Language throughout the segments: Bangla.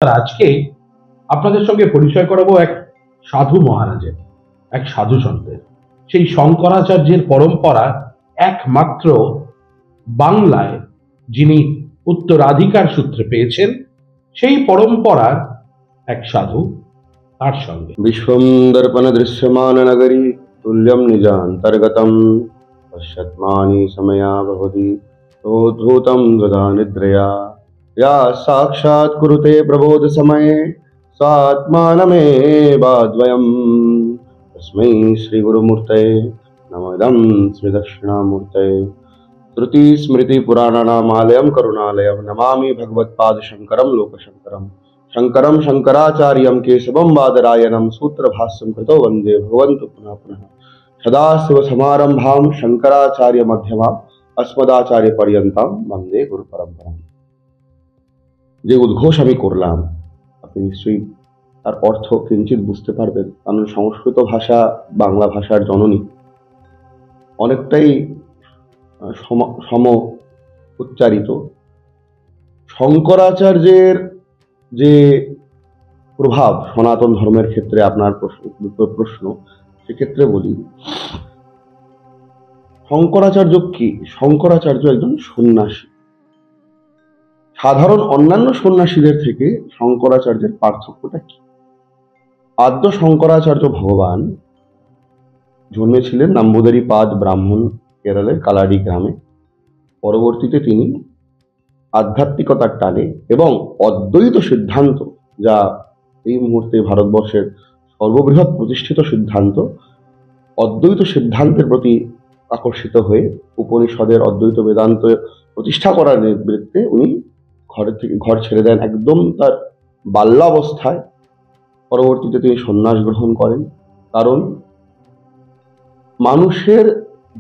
আর আজকে আপনাদের সঙ্গে পরিচয় করাবো এক সাধু মহারাজের, এক সাধু সন্তের। সেই শঙ্করাচার্যের পরম্পরা একমাত্র বাংলায় যিনি উত্তরাধিকার সূত্রে পেয়েছেন, সেই পরম্পরার এক সাধু, তার সঙ্গে। विश्वं दर्पण दृश्यमान नगरी तुल्यं निजान्तर्गतं पश्यत्मानि समया भवति सोद्धूतं दृढा निद्रया या साक्षात् कुरुते प्रबोध समये सात्मानमेवाद्वयं तस्मै श्री गुरुमूर्तये नमोदं स्मृदक्षिणामूर्तये श्रुति स्मृति पुराणानामालयं करुणालयं नमामि भगवत्पादशङ्करं लोकशङ्करम् शंकरम शंकराचार्यं केशवं बादरायणं सूत्रभाष्यं कृतो वंदे भगवन्तु पुनः पुनः सदाशिव समारंभां शंकराचार्य मध्यमाम् अस्मदाचार्य पर्यन्तां वंदे गुरु परम्परां। যে উদ্ঘোষ আমি করলাম আপনি নিশ্চয়ই তার অর্থ কিঞ্চিত বুঝতে পারবেন, কারণ সংস্কৃত ভাষা বাংলা ভাষার জননী, অনেকটাই সম উচ্চারিত। শঙ্করাচার্যের যে প্রভাব সনাতন ধর্মের ক্ষেত্রে, আপনার প্রশ্ন সেক্ষেত্রে বলি, শঙ্করাচার্য কি? শঙ্করাচার্য একজন সন্ন্যাসী। সাধারণ অন্যান্য সন্ন্যাসীদের থেকে শঙ্করাচার্যের পার্থক্যটা কি? আদ্য শঙ্করাচার্য ভগবান জন্মেছিলেন নাম্বুদারি পাদ ব্রাহ্মণ, কেরলের কালাডি গ্রামে। পরবর্তীতে তিনি আধ্যাত্মিকতার টানে এবং অদ্বৈত সিদ্ধান্ত, যা এই মুহূর্তে ভারতবর্ষের সর্ববৃহৎ প্রতিষ্ঠিত সিদ্ধান্ত, অদ্বৈত সিদ্ধান্তের প্রতি আকর্ষিত হয়ে উপনিষদের অদ্বৈত বেদান্ত প্রতিষ্ঠা করার নিবৃত্তে উনি ঘর ছেড়ে দেন একদম তার বাল্যাবস্থায়। পরবর্তীতে তিনি সন্ন্যাস গ্রহণ করেন, কারণ মানুষের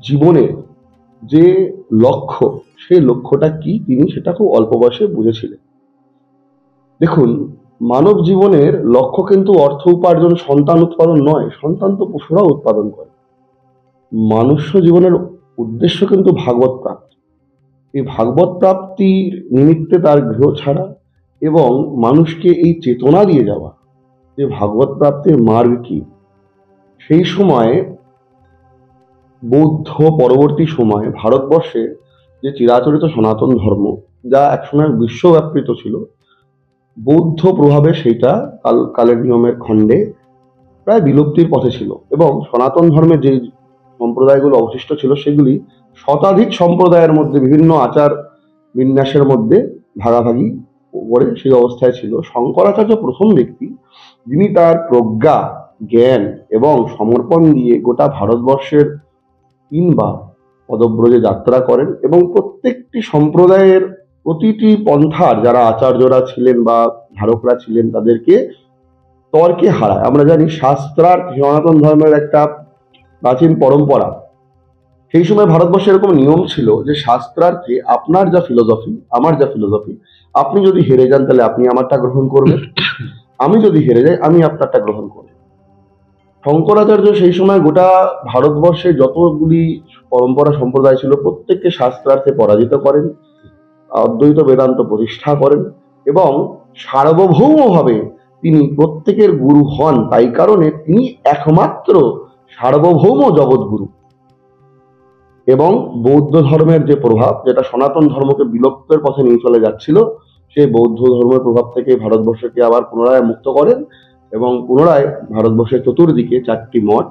জীবনের যে লক্ষ্য, সেই লক্ষ্যটা কি তিনি সেটা খুব অল্প বয়সে বুঝেছিলেন। দেখুন, মানব জীবনের লক্ষ্য কিন্তু অর্থ উপার্জন, সন্তান উৎপাদন নয়। সন্তান তো পশুরা উৎপাদন করে। মনুষ্য জীবনের উদ্দেশ্য কিন্তু ভাগবত প্রাপ্তি। এই ভাগবত প্রাপ্তির নিমিত্তে তার গৃহ ছাড়া এবং মানুষকে এই চেতনা দিয়ে যাওয়া যে ভাগবত প্রাপ্তির মার্গ কি। সেই সময়ে বৌদ্ধ, পরবর্তী সময়ে ভারতবর্ষে যে চিরাচরিত সনাতন ধর্ম, যা একসময় বিশ্বব্যাপৃত ছিল, বৌদ্ধ প্রভাবে সেইটা কালের নিয়মের খণ্ডে প্রায় বিলুপ্তির পথে ছিল। এবং সনাতন ধর্মের যে সম্প্রদায়গুলো অবশিষ্ট ছিল, সেগুলি শতাধিক সম্প্রদায়ের মধ্যে বিভিন্ন আচার বিন্যাসের মধ্যে ভাগাভাগি করে সেই অবস্থায় ছিল। শঙ্করাচার্য প্রথম ব্যক্তি যিনি তার প্রজ্ঞা, জ্ঞান এবং সমর্পণ দিয়ে গোটা ভারতবর্ষের 3 বার পদব্রজে যাত্রা করেন এবং প্রত্যেকটি সম্প্রদায়ের প্রতিটি পন্থার যারা আচার্যরা ছিলেন বা ধারকরা ছিলেন তাদেরকে তর্কে হারায়। আমরা জানি শাস্ত্রার্থ সনাতন ধর্মের একটা প্রাচীন পরম্পরা। সেই সময় ভারতবর্ষে এরকম নিয়ম ছিল যে শাস্ত্রার্থে আপনার যা ফিলোসফি, আমার যা ফিলোসফি, আপনি যদি হেরে যান তাহলে আপনি আমারটা গ্রহণ করবেন, আমি যদি হেরে যাই আমি আপনারটা গ্রহণ করব। শঙ্করাচার্য সেই সময় গোটা ভারতবর্ষে যতগুলি পরম্পরা সম্প্রদায় ছিল প্রত্যেককে শাস্ত্রার্থে পরাজিত করেন, অদ্বৈত বেদান্ত প্রতিষ্ঠা করেন এবং সার্বভৌমভাবে তিনি প্রত্যেকের গুরু হন। তাই কারণে তিনি একমাত্র সার্বভৌম জগৎগুরু। এবং বৌদ্ধ ধর্মের যে প্রভাব, যেটা সনাতন ধর্মকে বিলুপ্তের পথে নিয়ে চলে যাচ্ছিল, সেই বৌদ্ধ ধর্মের প্রভাব থেকে ভারতবর্ষকে আবার পুনরায় মুক্ত করেন এবং পুনরায় ভারতবর্ষের চতুর্দিকে 4টি মঠ,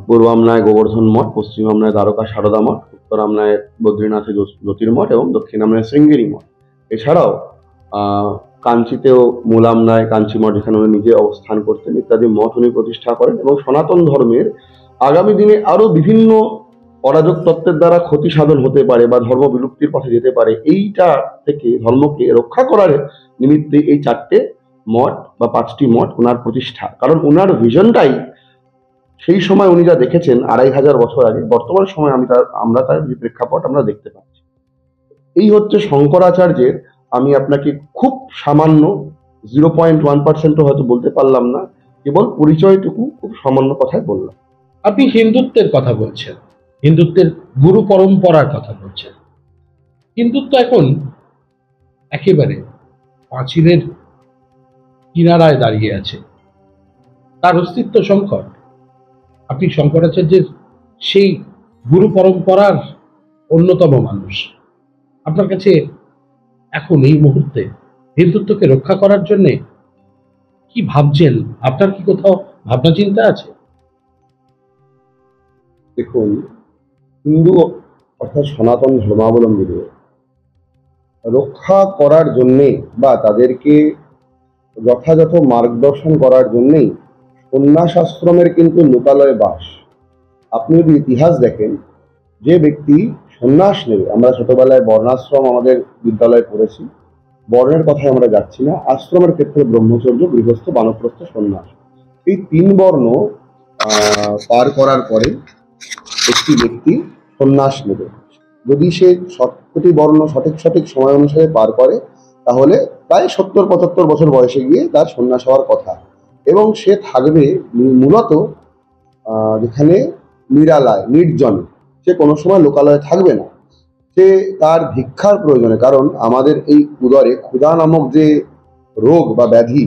পূর্বামনায় গোবর্ধন মঠ, পশ্চিমামনায় দ্বারকা সারদা মঠ, উত্তরামনায় বদ্রীনাথে জ্যোতির্মঠ এবং দক্ষিণামনায় শৃঙ্গেরি মঠ। এছাড়াও কাঞ্চিতেও মূলামনায় কাঞ্চি মঠ, যেখানে উনি নিজে অবস্থান করতেন, ইত্যাদি মঠ উনি প্রতিষ্ঠা করেন। এবং সনাতন ধর্মের আগামী দিনে আরো বিভিন্ন অরাজক তত্ত্বের দ্বারা ক্ষতি সাধন হতে পারে বা ধর্ম বিলুপ্তির পথে যেতে পারে, এইটা থেকে ধর্মকে রক্ষা করার নিমিত্তে এই 4টে মঠ বা 5টি মঠ ওনার প্রতিষ্ঠা। কারণ ওনার ভিশনটাই সেই সময় উনি যা দেখেছেন 2500 বছর আগে, বর্তমান সময় আমরা তার যে প্রেক্ষাপট আমরা দেখতে পাচ্ছি। এই হচ্ছে শঙ্করাচার্যের, আমি আপনাকে খুব সামান্য 0.1% হয়তো বলতে পারলাম না, কেবল পরিচয়টুকু খুব সামান্য কথায় বললাম। আপনি হিন্দুত্বের কথা বলছেন, হিন্দুত্বের গুরু পরম্পরার কথা বলছেন। হিন্দুত্ব এখন একেবারে পাঁচিলের কিনারায় দাঁড়িয়ে আছে, তার অস্তিত্ব সংকট। আপনি শঙ্করাচার্যের সেই গুরু পরম্পরার অন্যতম মানুষ। আপনার কাছে এখন এই মুহূর্তে হিন্দুত্বকে রক্ষা করার জন্য কি ভাবছেন? আপনার কি কোথাও ভাবনা চিন্তা আছে? দেখুন, হিন্দু অর্থাৎ সনাতন ধর্মাবলম্বীদের রক্ষা করার জন্যে বা তাদেরকে যথাযথ মার্গদর্শন করার জন্যেই সন্ন্যাস আশ্রমের কিন্তু লোকালয়ে বাস। আপনি যদি ইতিহাস দেখেন, যে ব্যক্তি সন্ন্যাস নেবে, আমরা ছোটবেলায় বর্ণাশ্রম আমাদের বিদ্যালয়ে পড়েছি, বর্ণের কথায় আমরা যাচ্ছি না, আশ্রমের ক্ষেত্রে ব্রহ্মচর্য, গৃহস্থ, বানপ্রস্থ, সন্ন্যাস, এই 3 বর্ণ পার করার পরে একটি ব্যক্তি সন্ন্যাস নেবে। যদি সে সবকটি বর্ণ সঠিক সময় অনুসারে পার করে, তাহলে প্রায় 70-75 বছর বয়সে গিয়ে তার সন্ন্যাস হওয়ার কথা। এবং সে থাকবে মূলত যেখানে নিরালায়, নির্জনে, সে কোনো সময় লোকালয়ে থাকবে না। সে তার ভিক্ষার প্রয়োজনে, কারণ আমাদের এই উদরে ক্ষুধা নামক যে রোগ বা ব্যাধি,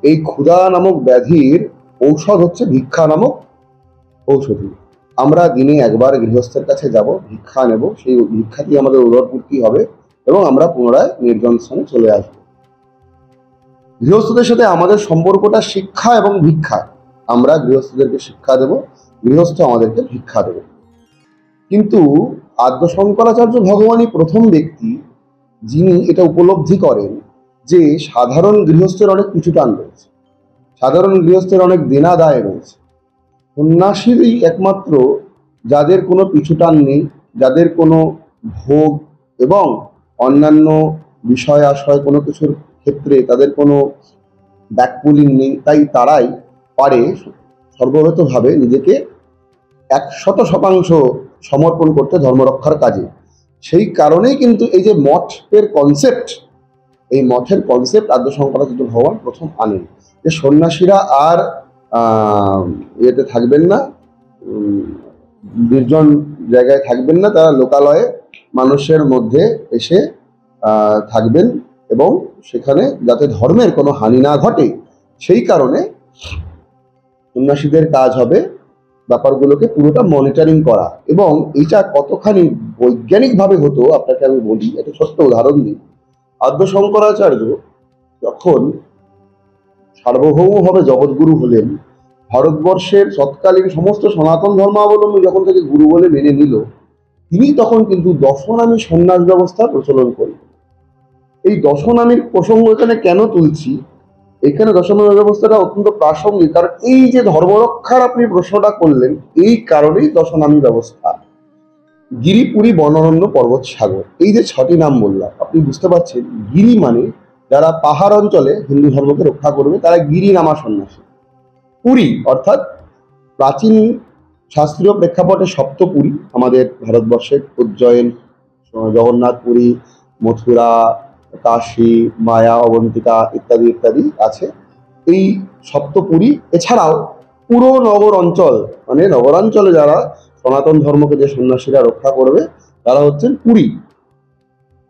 এই ক্ষুধা নামক ব্যাধির ঔষধ হচ্ছে ভিক্ষা নামক ঔষধি। আমরা দিনে একবার গৃহস্থের কাছে যাব, ভিক্ষা নেব, সেই ভিক্ষাটি আমাদের উদরপূর্তি হবে এবং আমরা পুনরায় নির্জন স্থানে চলে আসবো। গৃহস্থদের সাথে আমাদের সম্পর্কটা শিক্ষা এবং ভিক্ষা। আমরা গৃহস্থদেরকে শিক্ষা দেব, গৃহস্থ আমাদেরকে ভিক্ষা দেবে। কিন্তু আদ্য শঙ্করাচার্য ভগবানই প্রথম ব্যক্তি যিনি এটা উপলব্ধি করেন যে সাধারণ গৃহস্থের অনেক পিছুটান রয়েছে, সাধারণ গৃহস্থের অনেক দেনা দায় রয়েছে। সন্ন্যাসীরই একমাত্র যাদের কোনো পিছুটান নেই, যাদের কোনো ভোগ এবং অন্যান্য বিষয় আশয় কোনো কিছুর ক্ষেত্রে তাদের কোনো ব্যাকপুলিং নেই, তাই তারাই পারে সর্বভূতভাবে নিজেকে 100% সমর্পণ করতে ধর্মরক্ষার কাজে। সেই কারণেই কিন্তু এই যে মঠের কনসেপ্ট, এই মঠের কনসেপ্ট আদ্য শঙ্করাচার্য ভগবান প্রথম আনেন, যে সন্ন্যাসীরা আর ইয়েতে থাকবেন না, নির্জন জায়গায় থাকবেন না, তারা লোকালয়ে মানুষের মধ্যে এসে থাকবেন এবং সেখানে যাতে ধর্মের কোনো হানি না ঘটে, সেই কারণে সন্ন্যাসীদের কাজ হবে ব্যাপারগুলোকে পুরোটা মনিটরিং করা। এবং এইটা কতখানি বৈজ্ঞানিকভাবে হতো আপনাকে আমি বলি, একটা ছোট্ট উদাহরণ দিই। আদ্য শঙ্করাচার্য যখন সার্বভৌমভাবে জগৎগুরু হলেন, ভারতবর্ষের তৎকালীন সমস্ত সনাতন ধর্মাবলম্বী যখন তাকে গুরু বলে মেনে নিল, তিনি তখন কিন্তু দশনামী সন্ন্যাস ব্যবস্থা প্রচলন করলেন। এই দশনামীর প্রসঙ্গ এখানে কেন তুলছি, এখানে দশনামী ব্যবস্থাটা অত্যন্ত প্রাসঙ্গিক, কারণ এই যে ধর্মরক্ষার আপনি প্রশ্নটা করলেন, এই কারণেই দশনামী ব্যবস্থা। গিরি, পুরী, বনরণ্য, পর্বত, সাগর, এই যে 6টি নাম বললাম, আপনি বুঝতে পারছেন, গিরি মানে যারা পাহাড় অঞ্চলে হিন্দু ধর্মকে রক্ষা করবে তারা গিরিনামা সন্ন্যাসী। পুরী অর্থাৎ প্রাচীন শাস্ত্রীয় প্রেক্ষাপটে সপ্তপুরী, আমাদের ভারতবর্ষের উজ্জয়ন, জগন্নাথ পুরী, মথুরা, কাশী, মায়া, অবন্তিকা ইত্যাদি ইত্যাদি আছে। এই সপ্তপুরী এছাড়াও পুরো নগর অঞ্চল, মানে নগরাঞ্চলে যারা সনাতন ধর্মকে যে সন্ন্যাসীরা রক্ষা করবে তারা হচ্ছেন পুরী।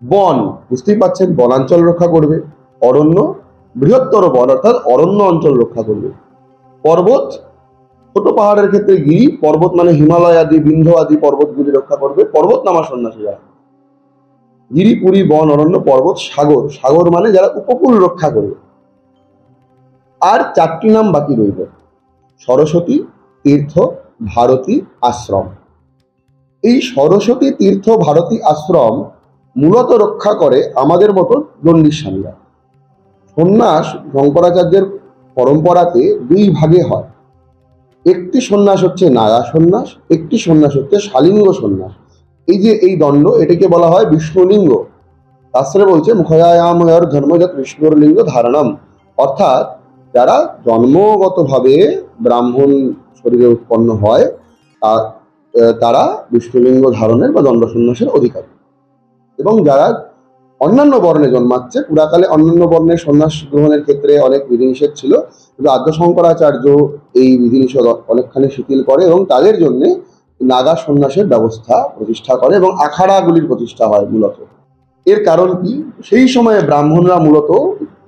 বন, বুঝতেই পাচ্ছেন, বনাঞ্চল রক্ষা করবে। অরণ্য, বৃহত্তর বন অর্থাৎ অরণ্য অঞ্চল রক্ষা করবে। পর্বত, ছোট পাহাড়ের ক্ষেত্রে গিরি, পর্বত মানে হিমালয় আদি, বিন্ধ্য আদি পর্বতগুলি রক্ষা করবে পর্বত নামা সন্ন্যাসীরা। গিরি, পুরী, বন, অরণ্য, পর্বত, সাগর, সাগর মানে যারা উপকূল রক্ষা করবে। আর 4টি নাম বাকি রইল, সরস্বতী, তীর্থ, ভারতী, আশ্রম। এই সরস্বতী, তীর্থ, ভারতী, আশ্রম মূলত রক্ষা করে আমাদের মতো দণ্ডী স্বামীরা। সন্ন্যাস শঙ্করাচার্যের পরম্পরাতে 2 ভাগে হয়। একটি সন্ন্যাস হচ্ছে নাগা সন্ন্যাস, একটি সন্ন্যাস হচ্ছে শালিঙ্গ সন্ন্যাস। এই যে এই দণ্ড, এটাকে বলা হয় বিষ্ণুলিঙ্গ। শাস্ত্রে বলছে মুখয়ায়াময়র ধর্মজাত বিষ্ণুর লিঙ্গ ধারণম, অর্থাৎ যারা জন্মগতভাবে ব্রাহ্মণ শরীরে উৎপন্ন হয় তারা বিষ্ণুলিঙ্গ ধারণের বা দণ্ড সন্ন্যাসের অধিকারী। এবং যারা অন্যান্য বর্ণে জন্মাচ্ছে, পুরাকালে অন্যান্য বর্ণের সন্ন্যাস গ্রহণের ক্ষেত্রে অনেক বিধিনিষেধ ছিল, কিন্তু আদ্য শঙ্করাচার্য এই বিধিনিষেধ অনেকখানি শিথিল করে এবং তাদের জন্য নাগা সন্ন্যাসের ব্যবস্থা প্রতিষ্ঠা করে এবং আখাড়াগুলির প্রতিষ্ঠা হয় মূলত। এর কারণ কি, সেই সময়ে ব্রাহ্মণরা মূলত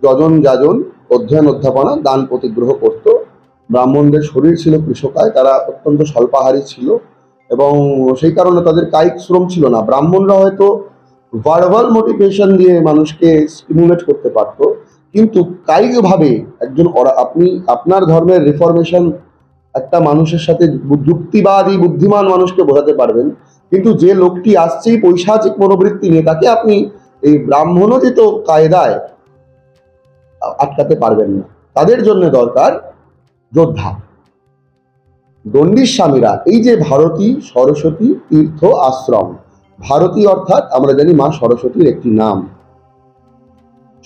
যজন যাজন, অধ্যয়ন অধ্যাপনা, দান প্রতিগ্রহ করত। ব্রাহ্মণদের শরীর ছিল কৃষকায়, তারা অত্যন্ত স্বল্পাহারী ছিল এবং সেই কারণে তাদের কায়িক শ্রম ছিল না। ব্রাহ্মণরা হয়তো ভার্বাল মোটিভেশন দিয়ে মানুষকে স্টিমুলেট করতে পারত, কিন্তু কায়িকভাবে আপনি আপনার ধর্মের রিফরমেশন একটা মানুষের সাথে যুক্তিবাদী বুদ্ধিমান মানুষকে বোঝাতে পারবেন, কিন্তু যে লোকটি আসছেই পৈশাচিক মনোবৃত্তি নিয়ে, তাকে আপনি এই ব্রাহ্মণোচিত কায়দায় আটকাতে পারবেন না। তাদের জন্য দরকার যোদ্ধা। দণ্ডির স্বামীরা, এই যে ভারতী সরস্বতী তীর্থ আশ্রম, ভারতী অর্থাৎ আমরা জানি মা সরস্বতীর একটি নাম।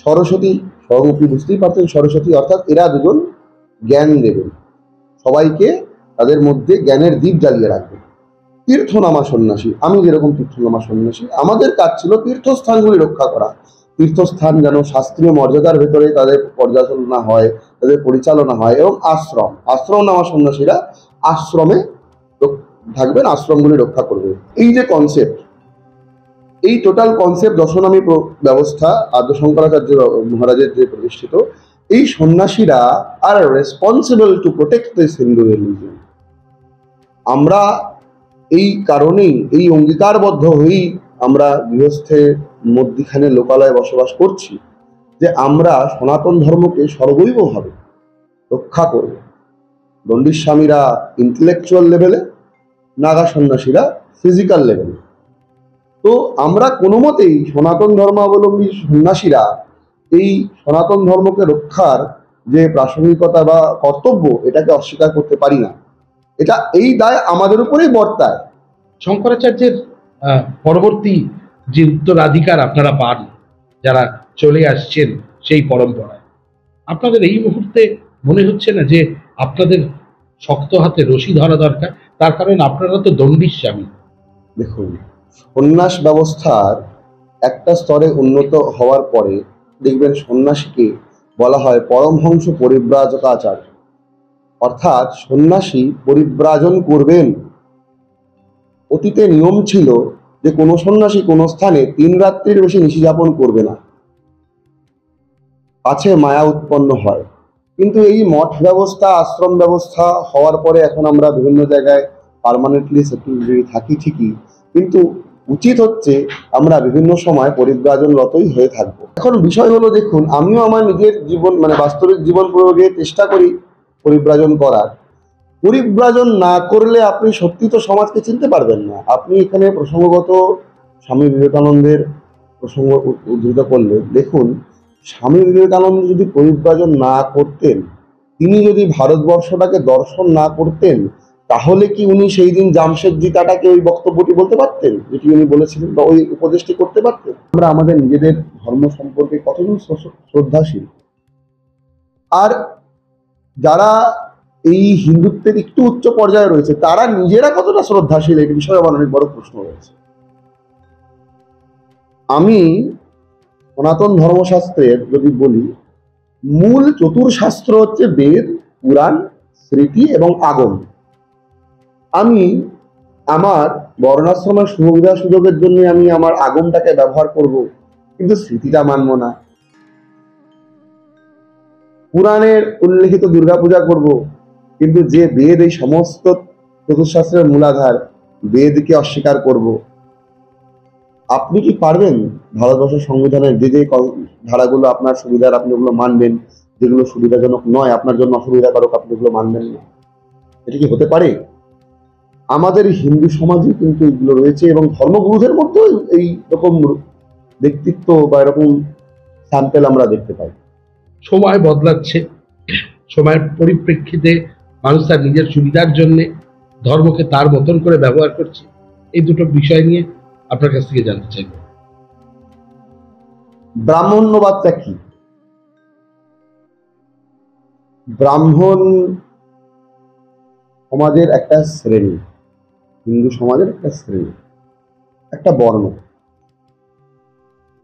সরস্বতী স্বরূপী, বুঝতেই পারছেন, সরস্বতী অর্থাৎ এরা দুজন জ্ঞান দেবেন, সবাইকে তাদের মধ্যে জ্ঞানের দীপ জ্বালিয়ে রাখবেন। তীর্থনামা সন্ন্যাসী, আমি যেরকম তীর্থনামা সন্ন্যাসী, আমাদের কাজ ছিল তীর্থস্থানগুলি রক্ষা করা। তীর্থস্থান যেন শাস্ত্রীয় মর্যাদার ভেতরে তাদের পর্যালোচনা হয়, তাদের পরিচালনা হয়। এবং আশ্রম নামা সন্ন্যাসীরা আশ্রমে থাকবেন, আশ্রমগুলি রক্ষা করবে। এই যে কনসেপ্ট, এই টোটাল কনসেপ্ট দশনামী ব্যবস্থা আদ্য শঙ্করাচার্য মহারাজের যে প্রতিষ্ঠিত, এই সন্ন্যাসীরা আর responsible to protect this Hindu religion. আমরা এই কারণেই, এই অঙ্গীকারবদ্ধ হয়েই আমরা গৃহস্থের মধ্যখানে লোকালয়ে বসবাস করছি যে আমরা সনাতন ধর্মকে সর্বৈবভাবে রক্ষা করব। দণ্ডির স্বামীরা ইন্টেলেকচুয়াল লেভেলে, নাগা সন্ন্যাসীরা ফিজিক্যাল লেভেলে। তো আমরা কোনো মতেই সনাতন ধর্মাবলম্বী সন্ন্যাসীরা এই সনাতন ধর্মকে রক্ষার যে প্রাসঙ্গিকতা বা কর্তব্য, এটাকে অস্বীকার করতে পারি না। এই দায় আমাদের উপরেই বর্তায়। শঙ্করাচার্যের পরবর্তী যে উত্তরাধিকার আপনারা পান, যারা চলে আসছেন সেই পরম্পরায়, আপনাদের এই মুহূর্তে মনে হচ্ছে না যে আপনাদের শক্ত হাতে রশি ধরা দরকার? তার কারণ আপনারা তো দণ্ডির স্বামী। দেখুন, সন্ন্যাস ব্যবস্থার একটা স্তরে উন্নত হওয়ার পরে দেখবেন সন্ন্যাসীকে বলা হয় পরমহংস পরিব্রাজকাচার্য, অর্থাৎ সন্ন্যাসী পরিব্রাজন করবেন। অতীতে নিয়ম ছিল যে কোনো সন্ন্যাসী কোনো স্থানে 3 রাত্রির বেশি নিশি যাপন করবে না, পাছে মায়া উৎপন্ন হয়। কিন্তু এই মঠ ব্যবস্থা, আশ্রম ব্যবস্থা হওয়ার পরে এখন আমরা বিভিন্ন জায়গায় পার্মানেন্টলি সেটেলড থাকি ঠিকই, কিন্তু উচিত হচ্ছে আমরা বিভিন্ন সময় পরিব্রাজনরতই হয়ে থাকবো। এখন বিষয় হলো, দেখুন, আমিও আমার নিজের জীবন বাস্তবিক জীবন প্রয়োগে চেষ্টা করি পরিব্রাজন করার। পরিব্রাজন না করলে আপনি সত্যি তো সমাজকে চিনতে পারবেন না। আপনি এখানে প্রসঙ্গগত স্বামী বিবেকানন্দের প্রসঙ্গ উদ্ধৃত করলে, দেখুন, স্বামী বিবেকানন্দ যদি পরিব্রাজন না করতেন, তিনি যদি ভারতবর্ষটাকে দর্শন না করতেন, তাহলে কি উনি সেই দিন জামশেদজি টাটাকে ওই বক্তব্যটি বলতে পারতেন যেটি উনি বলেছিলেন, বা ওই উপদেশটি করতে পারতেন? আমরা আমাদের নিজেদের ধর্ম সম্পর্কে কতজন শ্রদ্ধাশীল, আর যারা এই হিন্দুত্বের একটু উচ্চ পর্যায়ে রয়েছে তারা নিজেরা কতটা শ্রদ্ধাশীল, এই বিষয়ে আমার অনেক বড় প্রশ্ন রয়েছে। আমি সনাতন ধর্মশাস্ত্রের যদি বলি, মূল চতুর্শাস্ত্র হচ্ছে বেদ, পুরাণ, স্মৃতি এবং আগম। আমি আমার বর্ণাশ্রমের সুবিধা সুযোগের জন্য আমি আমার আগমটাকে ব্যবহার করব, কিন্তু স্মৃতিটা মানব না। পুরাণের উল্লেখিত দুর্গাপূজা করব, কিন্তু যে বেদ এই সমস্ত চতুর্শাস্ত্রের মূলাধার, বেদকে অস্বীকার করব। আপনি কি পারবেন ভারতবর্ষের সংবিধানের যে যে ধারাগুলো আপনার সুবিধার আপনি ওগুলো মানবেন, যেগুলো সুবিধাজনক নয়, আপনার জন্য অসুবিধাকারক, আপনি ওগুলো মানবেন না? এটা কি হতে পারে? আমাদের হিন্দু সমাজে কিন্তু এগুলো রয়েছে, এবং ধর্মগুরুদের মধ্যেও এই রকম ব্যক্তিত্ব বা এরকম স্যাম্পেল আমরা দেখতে পাই। সময় বদলাচ্ছে, সময়ের পরিপ্রেক্ষিতে মানুষ তার নিজের সুবিধার জন্য ধর্মকে তার মতন করে ব্যবহার করছে। এই দুটো বিষয় নিয়ে আপনার কাছ থেকে জানতে চাইব। ব্রাহ্মণ্যবাদটা কি? ব্রাহ্মণ সমাজের একটা শ্রেণী, হিন্দু সমাজের একটা শ্রেণী, একটা বর্ণ।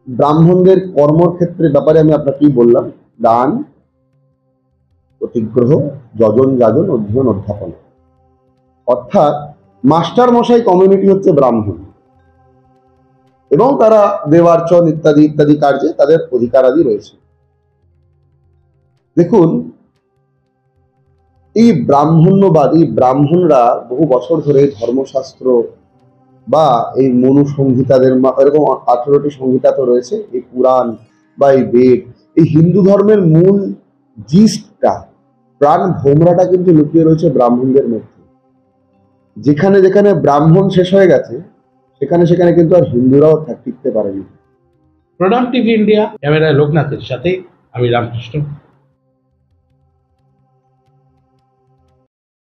ব্রাহ্মণদের কর্মক্ষেত্রে ব্যাপারে আমি আপনাকেই বললাম, দান, প্রতিগ্রহ, যজন যাজন, অধ্যয়ন অধ্যাপনা। অর্থাৎ মাস্টার মশাই কমিউনিটি হচ্ছে ব্রাহ্মণ, এবং তারা দেবার্চন ইত্যাদি ইত্যাদি কার্যে তাদের অধিকারাদি রয়েছে। দেখুন, এই ব্রাহ্মণ্যবাদ, এই ব্রাহ্মণরা বহু বছর ধরে ধর্মশাস্ত্র বা এই মনু সংহিতাদের এরকম 18টি সংহিতা তো রয়েছে, এই পুরাণ বা এই বেদ, এই হিন্দু ধর্মের মূল জিস্টটা, প্রাণ ভোমরাটা কিন্তু লুকিয়ে রয়েছে ব্রাহ্মণদের মধ্যে। যেখানে যেখানে ব্রাহ্মণ শেষ হয়ে গেছে, সেখানে সেখানে কিন্তু আর হিন্দুরাও টিকতে পারেনি। প্রণাম টিভি ইন্ডিয়া, ক্যামেরায় লোকনাথের সাথে আমি রামকৃষ্ণ।